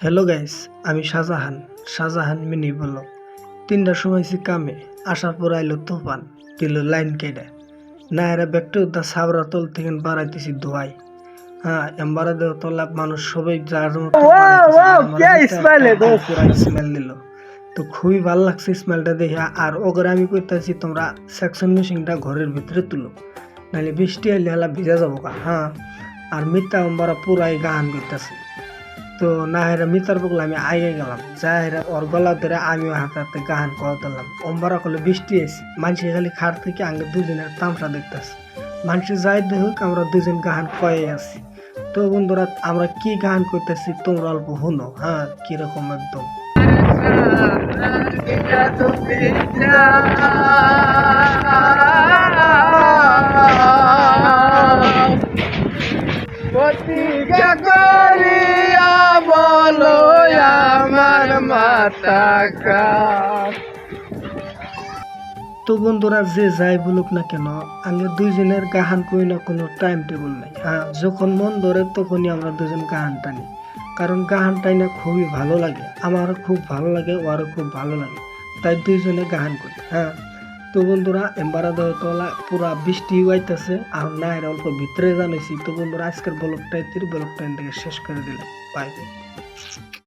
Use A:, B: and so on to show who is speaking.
A: Hello guys, আমি Shahjahan mini blog. 3টার সময় কামে আসার পর আইলো তুফান, দিল লাইন কেটে না এরা ব্যাগটা দা সাবরা তল থেকে বাড়াইতেছি ধোয়াই। হ্যাঁ, এম্বারা দেওয়া তলা মানুষ সবাই যার মতো স্মেল দিল। তো খুবই ভালো লাগছে স্মেলটা দেখে। আর ওগরে আমি কইতাছি তোমরা সেকশন মেশিনটা ঘরের ভিতরে তুলো, নাহলে বৃষ্টি আইলে হেলা ভিজা যাবো কা। হ্যাঁ, আর মিথ্যা এম্বারা পুরাই গান করতেছে। তো না হেরা মিতার বকলে আমি আগে গেলাম, যা হেরা ওর গলা ধরে আমিও হাতে হাতে গান করতাম। অম্বারা করলে বৃষ্টি এসে মানুষ খালি খাট থেকে আগে দুজনের তামসা দেখতেছি। মানুষ যাই দেখুক আমরা দুজন গান কয়ে আছি। তো বন্ধুরা, আমরা কি গান করতেছি তোমরা অল্প শুনো। হ্যাঁ, কিরকম একদম
B: প্রতিজ্ঞা করিয়া বলো আমার মাতাকা।
A: তো বন্ধুরা, যে যাই বলুক না কেন, আগে দুইজনের গাহান কই না কোনো টাইম টেবিল নাই। হ্যাঁ, যখন মন ধরে তখনই আমরা দুজন গাহান টানি, কারণ গাহান টাই না খুবই ভালো লাগে। আমারও খুব ভালো লাগে, ওরও খুব ভালো লাগে, তাই দুইজনে গাহান করি। হ্যাঁ, তো বন্ধুরা, এম্বারা দেওয়া পুরা বৃষ্টি হইতেছে আর না এর অল্প ভিতরে জানাইছি। তো বন্ধুরা, আজকের ব্লগটা থেকে শেষ করে দিলাম। বাই।